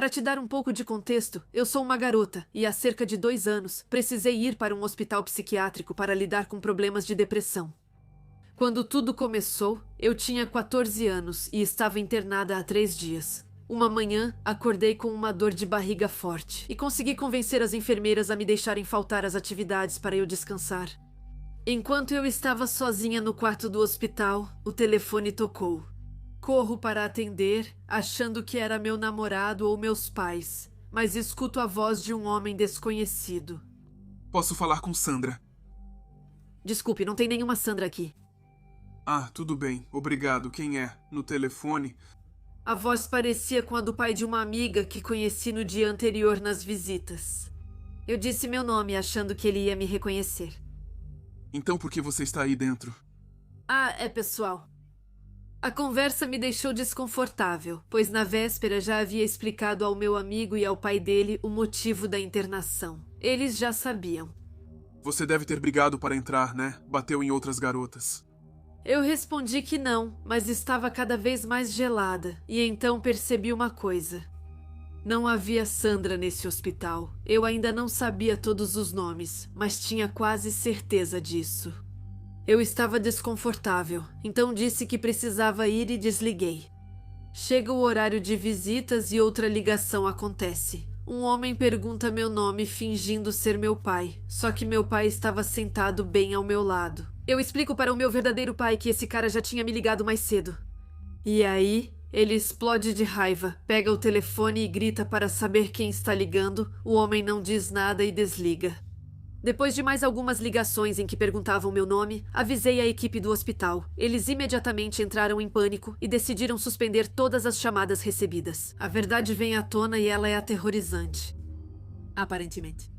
Para te dar um pouco de contexto, eu sou uma garota e há cerca de 2 anos precisei ir para um hospital psiquiátrico para lidar com problemas de depressão. Quando tudo começou, eu tinha 14 anos e estava internada há 3 dias. Uma manhã, acordei com uma dor de barriga forte e consegui convencer as enfermeiras a me deixarem faltar às atividades para eu descansar. Enquanto eu estava sozinha no quarto do hospital, o telefone tocou. Corro para atender, achando que era meu namorado ou meus pais, mas escuto a voz de um homem desconhecido. Posso falar com Sandra? Desculpe, não tem nenhuma Sandra aqui. Ah, tudo bem. Obrigado. Quem é? No telefone? A voz parecia com a do pai de uma amiga que conheci no dia anterior nas visitas. Eu disse meu nome, achando que ele ia me reconhecer. Então por que você está aí dentro? Ah, é pessoal. A conversa me deixou desconfortável, pois na véspera já havia explicado ao meu amigo e ao pai dele o motivo da internação. Eles já sabiam. Você deve ter brigado para entrar, né? Bateu em outras garotas. Eu respondi que não, mas estava cada vez mais gelada, e então percebi uma coisa. Não havia Sandra nesse hospital. Eu ainda não sabia todos os nomes, mas tinha quase certeza disso. Eu estava desconfortável, então disse que precisava ir e desliguei. Chega o horário de visitas e outra ligação acontece. Um homem pergunta meu nome fingindo ser meu pai, só que meu pai estava sentado bem ao meu lado. Eu explico para o meu verdadeiro pai que esse cara já tinha me ligado mais cedo. E aí, ele explode de raiva, pega o telefone e grita para saber quem está ligando. O homem não diz nada e desliga. Depois de mais algumas ligações em que perguntavam meu nome, avisei a equipe do hospital. Eles imediatamente entraram em pânico e decidiram suspender todas as chamadas recebidas. A verdade vem à tona e ela é aterrorizante. Aparentemente.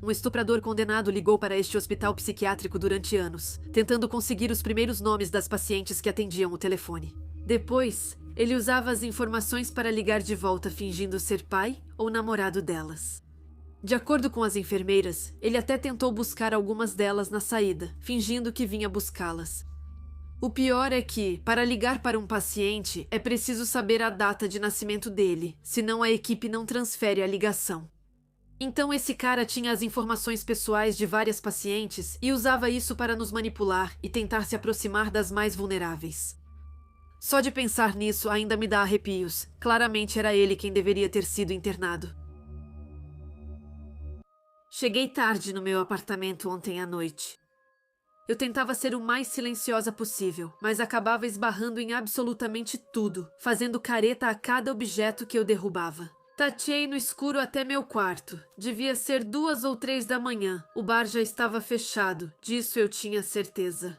Um estuprador condenado ligou para este hospital psiquiátrico durante anos, tentando conseguir os primeiros nomes das pacientes que atendiam o telefone. Depois, ele usava as informações para ligar de volta fingindo ser pai ou namorado delas. De acordo com as enfermeiras, ele até tentou buscar algumas delas na saída, fingindo que vinha buscá-las. O pior é que, para ligar para um paciente, é preciso saber a data de nascimento dele, senão a equipe não transfere a ligação. Então esse cara tinha as informações pessoais de várias pacientes e usava isso para nos manipular e tentar se aproximar das mais vulneráveis. Só de pensar nisso ainda me dá arrepios. Claramente era ele quem deveria ter sido internado. Cheguei tarde no meu apartamento ontem à noite. Eu tentava ser o mais silenciosa possível, mas acabava esbarrando em absolutamente tudo, fazendo careta a cada objeto que eu derrubava. Tateei no escuro até meu quarto. Devia ser 2 ou 3 da manhã. O bar já estava fechado, disso eu tinha certeza.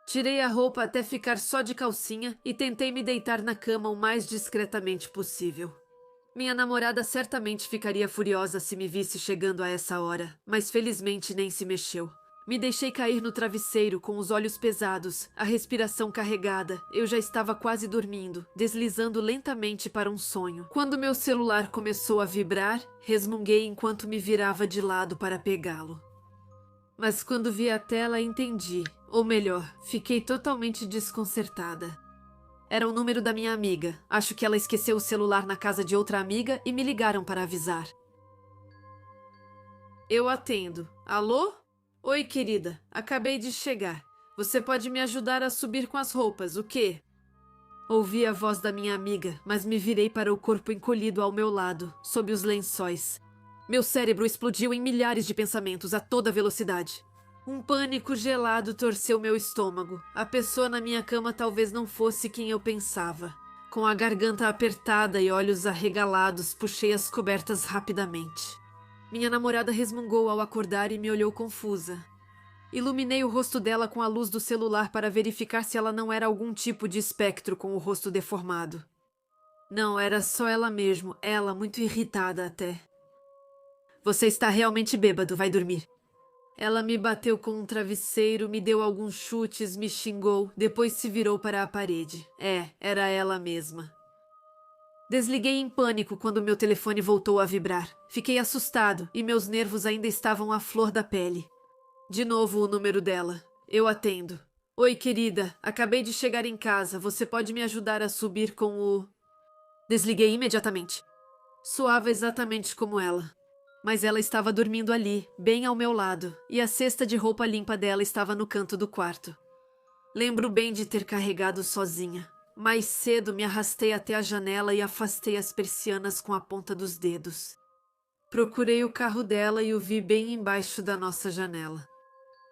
Tirei a roupa até ficar só de calcinha e tentei me deitar na cama o mais discretamente possível. Minha namorada certamente ficaria furiosa se me visse chegando a essa hora, mas felizmente nem se mexeu. Me deixei cair no travesseiro com os olhos pesados, a respiração carregada. Eu já estava quase dormindo, deslizando lentamente para um sonho. Quando meu celular começou a vibrar, resmunguei enquanto me virava de lado para pegá-lo. Mas quando vi a tela, entendi. Ou melhor, fiquei totalmente desconcertada. Era o número da minha amiga. Acho que ela esqueceu o celular na casa de outra amiga e me ligaram para avisar. Eu atendo. Alô? Oi, querida. Acabei de chegar. Você pode me ajudar a subir com as roupas, o quê? Ouvi a voz da minha amiga, mas me virei para o corpo encolhido ao meu lado, sob os lençóis. Meu cérebro explodiu em milhares de pensamentos a toda velocidade. Um pânico gelado torceu meu estômago. A pessoa na minha cama talvez não fosse quem eu pensava. Com a garganta apertada e olhos arregalados, puxei as cobertas rapidamente. Minha namorada resmungou ao acordar e me olhou confusa. Iluminei o rosto dela com a luz do celular para verificar se ela não era algum tipo de espectro com o rosto deformado. Não, era só ela mesmo, ela muito irritada até. Você está realmente bêbado, vai dormir. Ela me bateu com um travesseiro, me deu alguns chutes, me xingou, depois se virou para a parede. Era ela mesma. Desliguei em pânico quando meu telefone voltou a vibrar. Fiquei assustado e meus nervos ainda estavam à flor da pele. De novo o número dela. Eu atendo. Oi, querida. Acabei de chegar em casa. Você pode me ajudar a subir com o... Desliguei imediatamente. Soava exatamente como ela. Mas ela estava dormindo ali, bem ao meu lado, e a cesta de roupa limpa dela estava no canto do quarto. Lembro bem de ter carregado sozinha. Mais cedo me arrastei até a janela e afastei as persianas com a ponta dos dedos. Procurei o carro dela e o vi bem embaixo da nossa janela.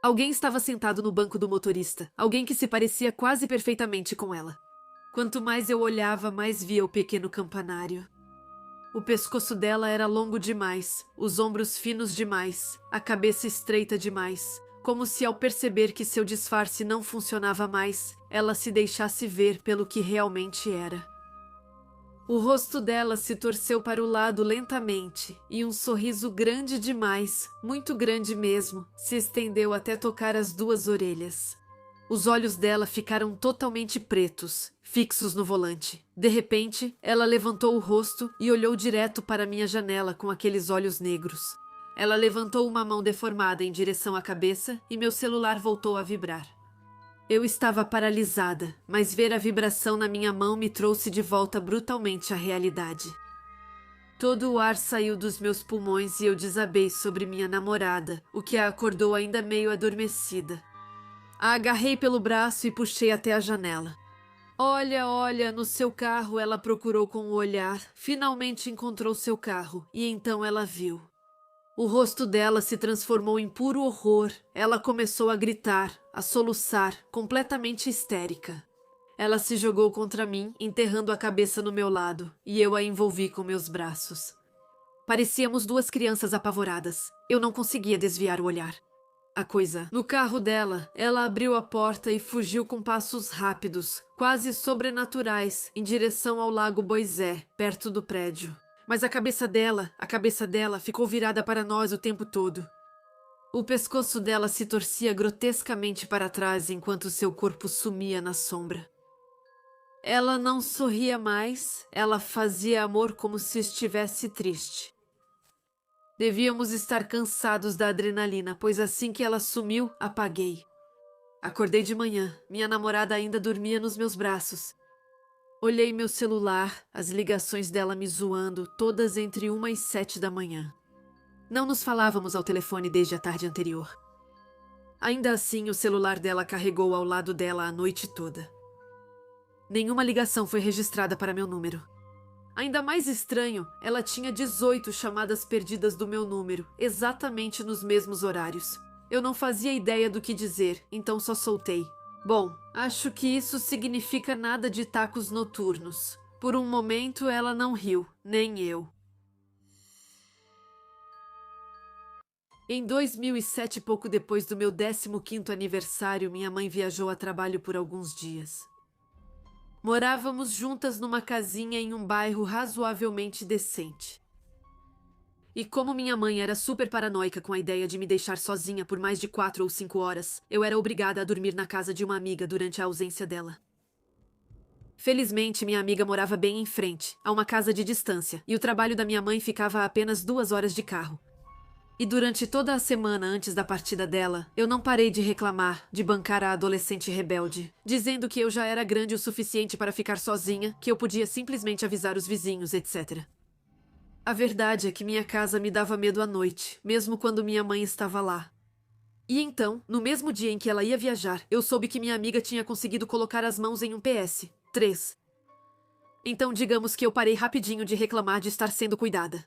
Alguém estava sentado no banco do motorista, alguém que se parecia quase perfeitamente com ela. Quanto mais eu olhava, mais via o pequeno campanário. O pescoço dela era longo demais, os ombros finos demais, a cabeça estreita demais, como se ao perceber que seu disfarce não funcionava mais, ela se deixasse ver pelo que realmente era. O rosto dela se torceu para o lado lentamente, e um sorriso grande demais, muito grande mesmo, se estendeu até tocar as duas orelhas. Os olhos dela ficaram totalmente pretos, fixos no volante. De repente, ela levantou o rosto e olhou direto para minha janela com aqueles olhos negros. Ela levantou uma mão deformada em direção à cabeça e meu celular voltou a vibrar. Eu estava paralisada, mas ver a vibração na minha mão me trouxe de volta brutalmente à realidade. Todo o ar saiu dos meus pulmões e eu desabei sobre minha namorada, o que a acordou ainda meio adormecida. A agarrei pelo braço e puxei até a janela. Olha, olha, no seu carro, ela procurou com o olhar. Finalmente encontrou seu carro, e então ela viu. O rosto dela se transformou em puro horror. Ela começou a gritar, a soluçar, completamente histérica. Ela se jogou contra mim, enterrando a cabeça no meu lado, e eu a envolvi com meus braços. Parecíamos duas crianças apavoradas. Eu não conseguia desviar o olhar. No carro dela, ela abriu a porta e fugiu com passos rápidos, quase sobrenaturais, em direção ao Lago Boisé, perto do prédio. Mas a cabeça dela ficou virada para nós o tempo todo. O pescoço dela se torcia grotescamente para trás enquanto seu corpo sumia na sombra. Ela não sorria mais, ela fazia amor como se estivesse triste. Devíamos estar cansados da adrenalina, pois assim que ela sumiu, apaguei. Acordei de manhã, minha namorada ainda dormia nos meus braços. Olhei meu celular, as ligações dela me zoando, todas entre 1 e 7 da manhã. Não nos falávamos ao telefone desde a tarde anterior. Ainda assim, o celular dela carregou ao lado dela a noite toda. Nenhuma ligação foi registrada para meu número. Ainda mais estranho, ela tinha 18 chamadas perdidas do meu número, exatamente nos mesmos horários. Eu não fazia ideia do que dizer, então só soltei. Bom, acho que isso significa nada de tacos noturnos. Por um momento ela não riu, nem eu. Em 2007, pouco depois do meu 15º aniversário, minha mãe viajou a trabalho por alguns dias. Morávamos juntas numa casinha em um bairro razoavelmente decente. E como minha mãe era super paranoica com a ideia de me deixar sozinha por mais de 4 ou 5 horas, eu era obrigada a dormir na casa de uma amiga durante a ausência dela. Felizmente, minha amiga morava bem em frente, a uma casa de distância, e o trabalho da minha mãe ficava a apenas 2 horas de carro. E durante toda a semana antes da partida dela, eu não parei de reclamar, de bancar a adolescente rebelde, dizendo que eu já era grande o suficiente para ficar sozinha, que eu podia simplesmente avisar os vizinhos, etc. A verdade é que minha casa me dava medo à noite, mesmo quando minha mãe estava lá. E então, no mesmo dia em que ela ia viajar, eu soube que minha amiga tinha conseguido colocar as mãos em um PS-3. Então digamos que eu parei rapidinho de reclamar de estar sendo cuidada.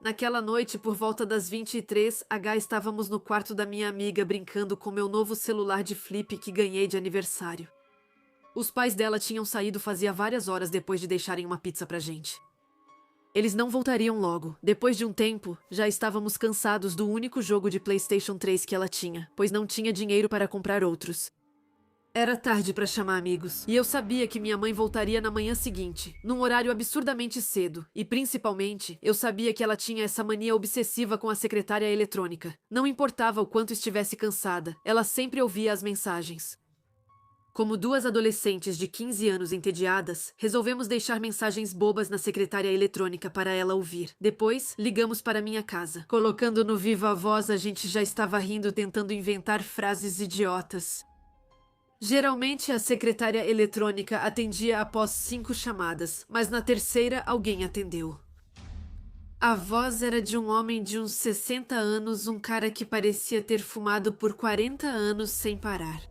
Naquela noite, por volta das 23h, estávamos no quarto da minha amiga brincando com meu novo celular de flip que ganhei de aniversário. Os pais dela tinham saído fazia várias horas depois de deixarem uma pizza pra gente. Eles não voltariam logo. Depois de um tempo, já estávamos cansados do único jogo de PlayStation 3 que ela tinha, pois não tinha dinheiro para comprar outros. Era tarde para chamar amigos, e eu sabia que minha mãe voltaria na manhã seguinte, num horário absurdamente cedo, e principalmente, eu sabia que ela tinha essa mania obsessiva com a secretária eletrônica. Não importava o quanto estivesse cansada, ela sempre ouvia as mensagens. Como duas adolescentes de 15 anos entediadas, resolvemos deixar mensagens bobas na secretária eletrônica para ela ouvir. Depois, ligamos para minha casa. Colocando no viva voz, a gente já estava rindo tentando inventar frases idiotas. Geralmente, a secretária eletrônica atendia após 5 chamadas, mas na terceira alguém atendeu. A voz era de um homem de uns 60 anos, um cara que parecia ter fumado por 40 anos sem parar.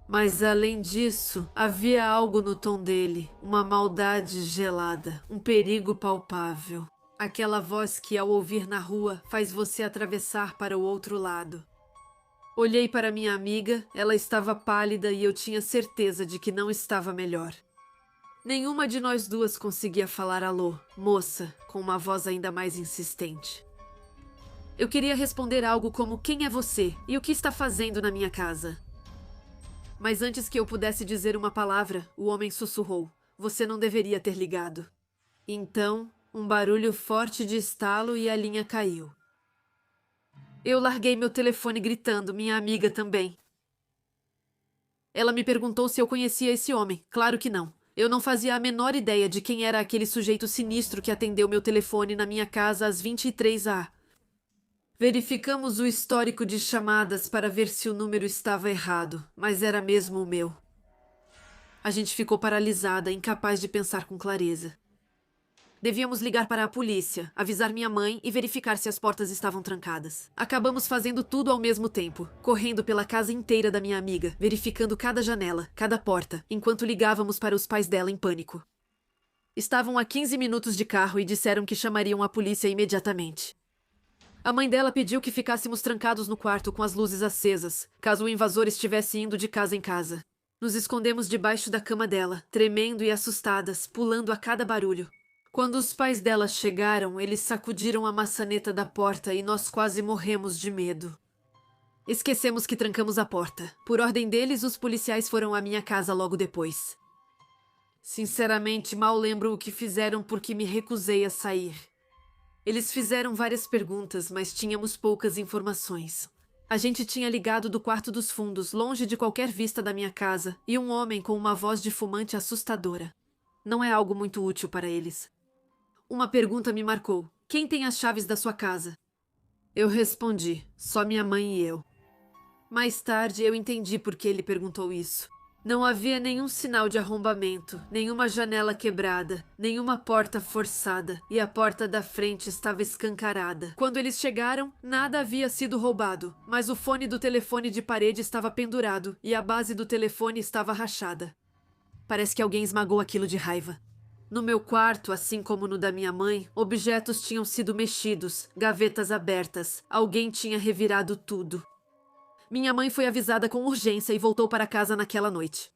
Mas além disso, havia algo no tom dele, uma maldade gelada, um perigo palpável. Aquela voz que, ao ouvir na rua, faz você atravessar para o outro lado. Olhei para minha amiga, ela estava pálida e eu tinha certeza de que não estava melhor. Nenhuma de nós duas conseguia falar alô, moça, com uma voz ainda mais insistente. Eu queria responder algo como: quem é você e o que está fazendo na minha casa? Mas antes que eu pudesse dizer uma palavra, o homem sussurrou: você não deveria ter ligado. Então, um barulho forte de estalo e a linha caiu. Eu larguei meu telefone gritando, minha amiga também. Ela me perguntou se eu conhecia esse homem. Claro que não. Eu não fazia a menor ideia de quem era aquele sujeito sinistro que atendeu meu telefone na minha casa às 23h. Verificamos o histórico de chamadas para ver se o número estava errado, mas era mesmo o meu. A gente ficou paralisada, incapaz de pensar com clareza. Devíamos ligar para a polícia, avisar minha mãe e verificar se as portas estavam trancadas. Acabamos fazendo tudo ao mesmo tempo, correndo pela casa inteira da minha amiga, verificando cada janela, cada porta, enquanto ligávamos para os pais dela em pânico. Estavam a 15 minutos de carro e disseram que chamariam a polícia imediatamente. A mãe dela pediu que ficássemos trancados no quarto com as luzes acesas, caso o invasor estivesse indo de casa em casa. Nos escondemos debaixo da cama dela, tremendo e assustadas, pulando a cada barulho. Quando os pais dela chegaram, eles sacudiram a maçaneta da porta e nós quase morremos de medo. Esquecemos que trancamos a porta. Por ordem deles, os policiais foram à minha casa logo depois. Sinceramente, mal lembro o que fizeram porque me recusei a sair. Eles fizeram várias perguntas, mas tínhamos poucas informações. A gente tinha ligado do quarto dos fundos, longe de qualquer vista da minha casa, e um homem com uma voz de fumante assustadora. Não é algo muito útil para eles. Uma pergunta me marcou. Quem tem as chaves da sua casa? Eu respondi. Só minha mãe e eu. Mais tarde, eu entendi por que ele perguntou isso. Não havia nenhum sinal de arrombamento, nenhuma janela quebrada, nenhuma porta forçada, e a porta da frente estava escancarada. Quando eles chegaram, nada havia sido roubado, mas o fone do telefone de parede estava pendurado e a base do telefone estava rachada. Parece que alguém esmagou aquilo de raiva. No meu quarto, assim como no da minha mãe, objetos tinham sido mexidos, gavetas abertas, alguém tinha revirado tudo. Minha mãe foi avisada com urgência e voltou para casa naquela noite.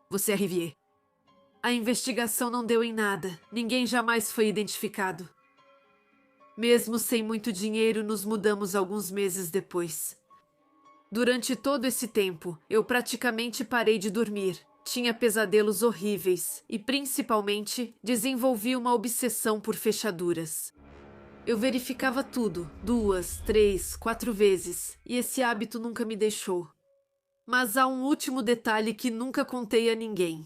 Você é Rivier. A investigação não deu em nada, ninguém jamais foi identificado. Mesmo sem muito dinheiro, nos mudamos alguns meses depois. Durante todo esse tempo, eu praticamente parei de dormir. Tinha pesadelos horríveis e, principalmente, desenvolvi uma obsessão por fechaduras. Eu verificava tudo, 2, 3, 4 vezes, e esse hábito nunca me deixou. Mas há um último detalhe que nunca contei a ninguém.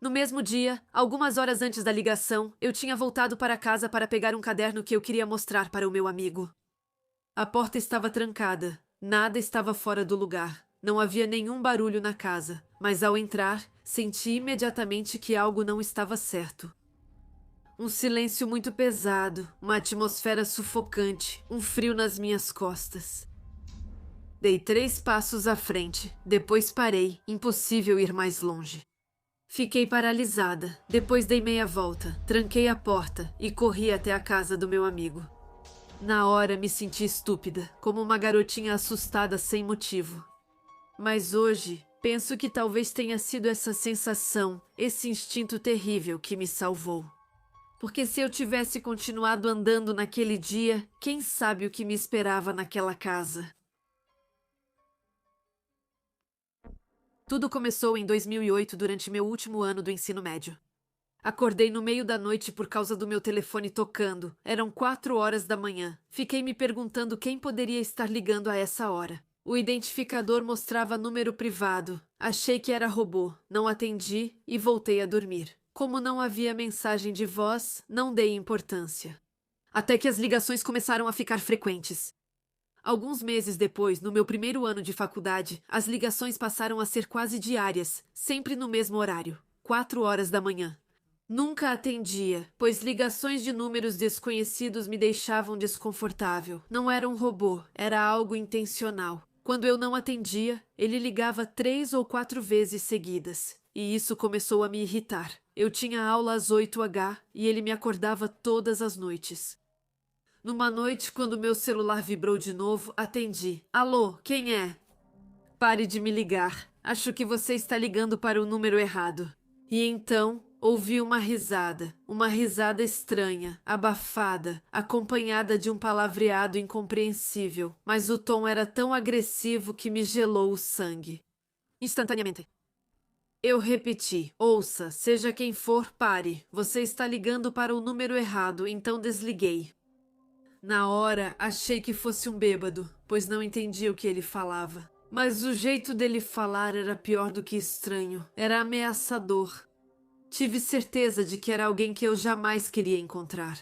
No mesmo dia, algumas horas antes da ligação, eu tinha voltado para casa para pegar um caderno que eu queria mostrar para o meu amigo. A porta estava trancada, nada estava fora do lugar. Não havia nenhum barulho na casa, mas ao entrar, senti imediatamente que algo não estava certo. Um silêncio muito pesado, uma atmosfera sufocante, um frio nas minhas costas. Dei 3 passos à frente, depois parei, impossível ir mais longe. Fiquei paralisada, depois dei meia volta, tranquei a porta e corri até a casa do meu amigo. Na hora me senti estúpida, como uma garotinha assustada sem motivo. Mas hoje, penso que talvez tenha sido essa sensação, esse instinto terrível que me salvou. Porque se eu tivesse continuado andando naquele dia, quem sabe o que me esperava naquela casa? Tudo começou em 2008, durante meu último ano do ensino médio. Acordei no meio da noite por causa do meu telefone tocando. Eram 4 horas da manhã. Fiquei me perguntando quem poderia estar ligando a essa hora. O identificador mostrava número privado. Achei que era robô, não atendi e voltei a dormir. Como não havia mensagem de voz, não dei importância. Até que as ligações começaram a ficar frequentes. Alguns meses depois, no meu primeiro ano de faculdade, as ligações passaram a ser quase diárias, sempre no mesmo horário, 4 horas da manhã. Nunca atendia, pois ligações de números desconhecidos me deixavam desconfortável. Não era um robô, era algo intencional. Quando eu não atendia, ele ligava 3 ou 4 vezes seguidas. E isso começou a me irritar. Eu tinha aula às 8h e ele me acordava todas as noites. Numa noite, quando meu celular vibrou de novo, atendi. Alô, quem é? Pare de me ligar. Acho que você está ligando para o número errado. E então, ouvi uma risada estranha, abafada, acompanhada de um palavreado incompreensível, mas o tom era tão agressivo que me gelou o sangue. Instantaneamente. Eu repeti: ouça, seja quem for, pare. Você está ligando para o número errado, então desliguei. Na hora, achei que fosse um bêbado, pois não entendia o que ele falava. Mas o jeito dele falar era pior do que estranho. Era ameaçador. Tive certeza de que era alguém que eu jamais queria encontrar.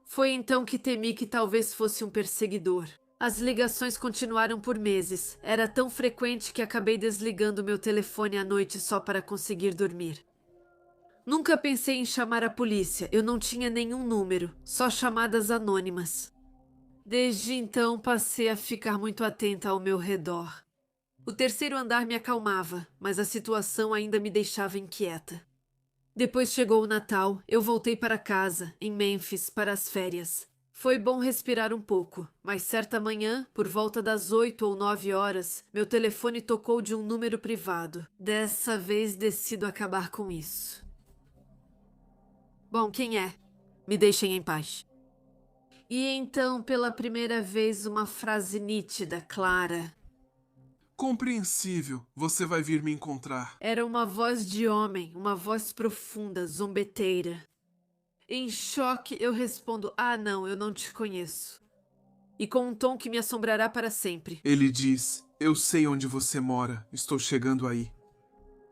Foi então que temi que talvez fosse um perseguidor. As ligações continuaram por meses. Era tão frequente que acabei desligando meu telefone à noite só para conseguir dormir. Nunca pensei em chamar a polícia. Eu não tinha nenhum número, só chamadas anônimas. Desde então, passei a ficar muito atenta ao meu redor. O terceiro andar me acalmava, mas a situação ainda me deixava inquieta. Depois chegou o Natal, eu voltei para casa, em Memphis, para as férias. Foi bom respirar um pouco, mas certa manhã, por volta das 8 ou 9 horas, meu telefone tocou de um número privado. Dessa vez decido acabar com isso. Bom, quem é? Me deixem em paz. E então, pela primeira vez, uma frase nítida, clara. Compreensível, você vai vir me encontrar. Era uma voz de homem, uma voz profunda, zombeteira. Em choque, eu respondo: ah, não, eu não te conheço. E com um tom que me assombrará para sempre. Ele diz: eu sei onde você mora, estou chegando aí.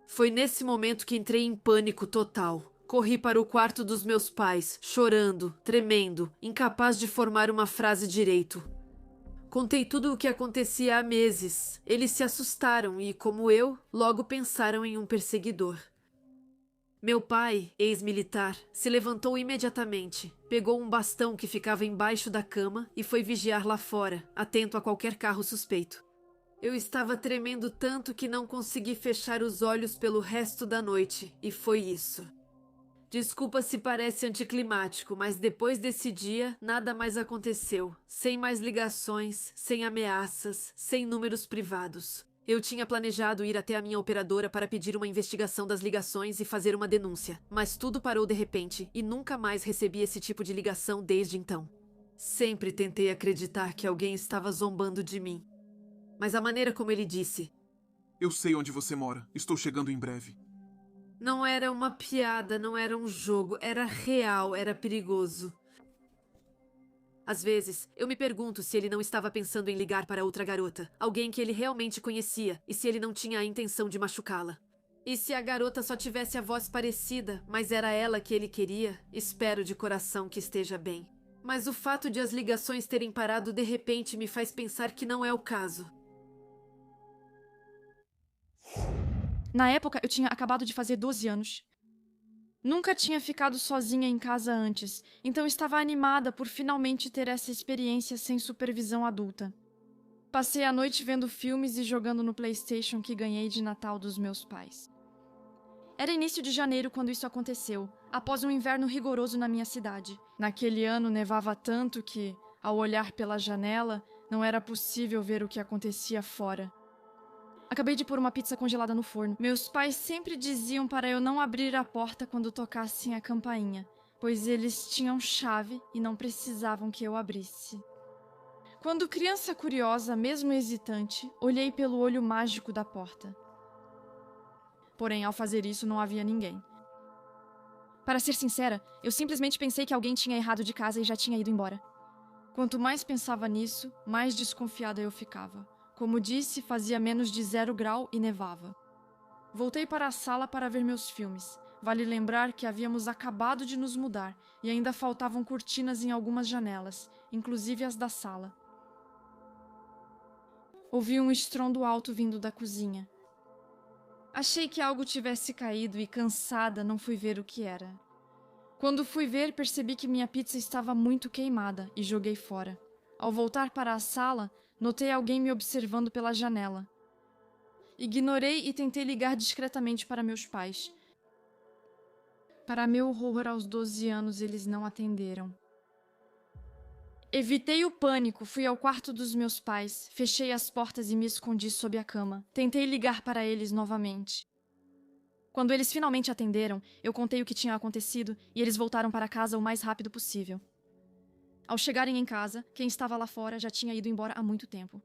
Foi nesse momento que entrei em pânico total. Corri para o quarto dos meus pais, chorando, tremendo, incapaz de formar uma frase direito. Contei tudo o que acontecia há meses. Eles se assustaram e, como eu, logo pensaram em um perseguidor. Meu pai, ex-militar, se levantou imediatamente, pegou um bastão que ficava embaixo da cama e foi vigiar lá fora, atento a qualquer carro suspeito. Eu estava tremendo tanto que não consegui fechar os olhos pelo resto da noite, e foi isso. Desculpa se parece anticlimático, mas depois desse dia, nada mais aconteceu. Sem mais ligações, sem ameaças, sem números privados. Eu tinha planejado ir até a minha operadora para pedir uma investigação das ligações e fazer uma denúncia, mas tudo parou de repente e nunca mais recebi esse tipo de ligação desde então. Sempre tentei acreditar que alguém estava zombando de mim. Mas a maneira como ele disse: eu sei onde você mora, estou chegando em breve. Não era uma piada, não era um jogo, era real, era perigoso. Às vezes, eu me pergunto se ele não estava pensando em ligar para outra garota, alguém que ele realmente conhecia, e se ele não tinha a intenção de machucá-la. E se a garota só tivesse a voz parecida, mas era ela que ele queria, espero de coração que esteja bem. Mas o fato de as ligações terem parado de repente me faz pensar que não é o caso. Na época, eu tinha acabado de fazer 12 anos. Nunca tinha ficado sozinha em casa antes, então estava animada por finalmente ter essa experiência sem supervisão adulta. Passei a noite vendo filmes e jogando no PlayStation que ganhei de Natal dos meus pais. Era início de janeiro quando isso aconteceu, após um inverno rigoroso na minha cidade. Naquele ano nevava tanto que, ao olhar pela janela, não era possível ver o que acontecia fora. Acabei de pôr uma pizza congelada no forno. Meus pais sempre diziam para eu não abrir a porta quando tocassem a campainha, pois eles tinham chave e não precisavam que eu abrisse. Quando criança curiosa, mesmo hesitante, olhei pelo olho mágico da porta. Porém, ao fazer isso, não havia ninguém. Para ser sincera, eu simplesmente pensei que alguém tinha errado de casa e já tinha ido embora. Quanto mais pensava nisso, mais desconfiada eu ficava. Como disse, fazia menos de 0 grau e nevava. Voltei para a sala para ver meus filmes. Vale lembrar que havíamos acabado de nos mudar e ainda faltavam cortinas em algumas janelas, inclusive as da sala. Ouvi um estrondo alto vindo da cozinha. Achei que algo tivesse caído e, cansada, não fui ver o que era. Quando fui ver, percebi que minha pizza estava muito queimada e joguei fora. Ao voltar para a sala, notei alguém me observando pela janela. Ignorei e tentei ligar discretamente para meus pais. Para meu horror, aos 12 anos, eles não atenderam. Evitei o pânico, fui ao quarto dos meus pais, fechei as portas e me escondi sob a cama. Tentei ligar para eles novamente. Quando eles finalmente atenderam, eu contei o que tinha acontecido e eles voltaram para casa o mais rápido possível. Ao chegarem em casa, quem estava lá fora já tinha ido embora há muito tempo.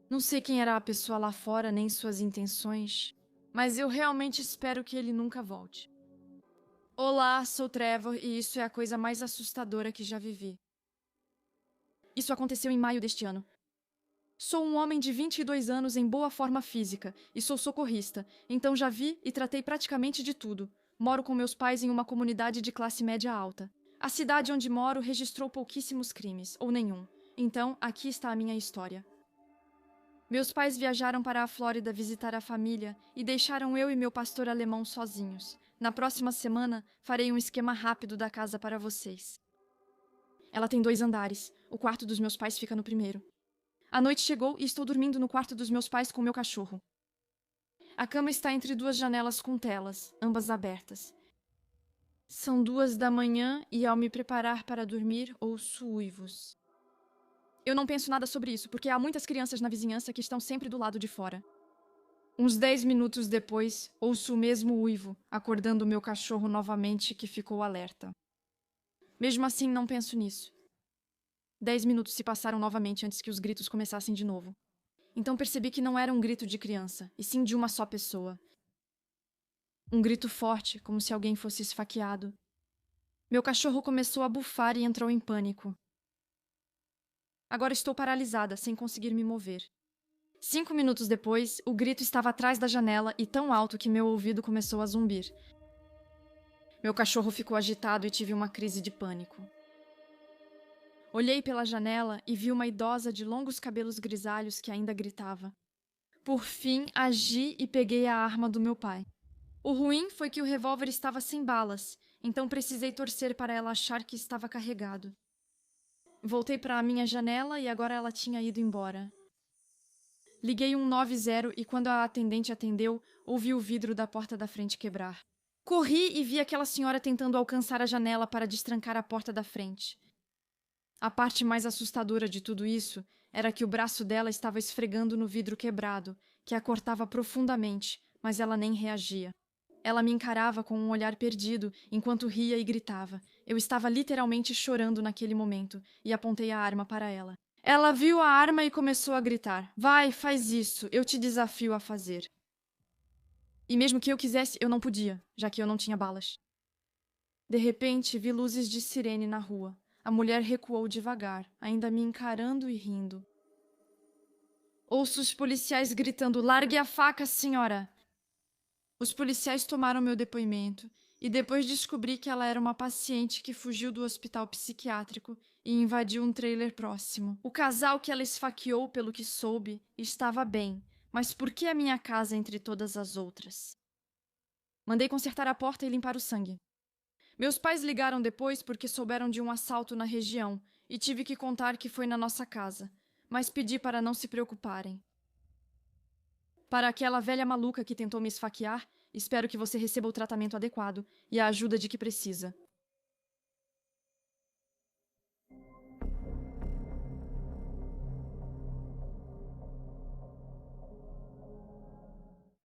Não sei quem era a pessoa lá fora nem suas intenções, mas eu realmente espero que ele nunca volte. Olá, sou Trevor e isso é a coisa mais assustadora que já vivi. Isso aconteceu em maio deste ano. Sou um homem de 22 anos em boa forma física e sou socorrista, então já vi e tratei praticamente de tudo. Moro com meus pais em uma comunidade de classe média alta. A cidade onde moro registrou pouquíssimos crimes, ou nenhum. Então, aqui está a minha história. Meus pais viajaram para a Flórida visitar a família e deixaram eu e meu pastor alemão sozinhos. Na próxima semana, farei um esquema rápido da casa para vocês. Ela tem 2 andares. O quarto dos meus pais fica no primeiro. A noite chegou e estou dormindo no quarto dos meus pais com meu cachorro. A cama está entre 2 janelas com telas, ambas abertas. São 2 da manhã e ao me preparar para dormir, ouço uivos. Eu não penso nada sobre isso, porque há muitas crianças na vizinhança que estão sempre do lado de fora. Uns 10 minutos depois, ouço o mesmo uivo, acordando meu cachorro novamente, que ficou alerta. Mesmo assim, não penso nisso. 10 minutos se passaram novamente antes que os gritos começassem de novo. Então percebi que não era um grito de criança, e sim de uma só pessoa. Um grito forte, como se alguém fosse esfaqueado. Meu cachorro começou a bufar e entrou em pânico. Agora estou paralisada, sem conseguir me mover. 5 minutos depois, o grito estava atrás da janela e tão alto que meu ouvido começou a zumbir. Meu cachorro ficou agitado e tive uma crise de pânico. Olhei pela janela e vi uma idosa de longos cabelos grisalhos que ainda gritava. Por fim, agi e peguei a arma do meu pai. O ruim foi que o revólver estava sem balas, então precisei torcer para ela achar que estava carregado. Voltei para a minha janela e agora ela tinha ido embora. Liguei 190 e quando a atendente atendeu, ouvi o vidro da porta da frente quebrar. Corri e vi aquela senhora tentando alcançar a janela para destrancar a porta da frente. A parte mais assustadora de tudo isso era que o braço dela estava esfregando no vidro quebrado, que a cortava profundamente, mas ela nem reagia. Ela me encarava com um olhar perdido, enquanto ria e gritava. Eu estava literalmente chorando naquele momento, e apontei a arma para ela. Ela viu a arma e começou a gritar. Vai, faz isso, eu te desafio a fazer. E mesmo que eu quisesse, eu não podia, já que eu não tinha balas. De repente, vi luzes de sirene na rua. A mulher recuou devagar, ainda me encarando e rindo. Ouço os policiais gritando, largue a faca, senhora! Os policiais tomaram meu depoimento e depois descobri que ela era uma paciente que fugiu do hospital psiquiátrico e invadiu um trailer próximo. O casal que ela esfaqueou, pelo que soube, estava bem, mas por que a minha casa entre todas as outras? Mandei consertar a porta e limpar o sangue. Meus pais ligaram depois porque souberam de um assalto na região e tive que contar que foi na nossa casa, mas pedi para não se preocuparem. Para aquela velha maluca que tentou me esfaquear, espero que você receba o tratamento adequado e a ajuda de que precisa.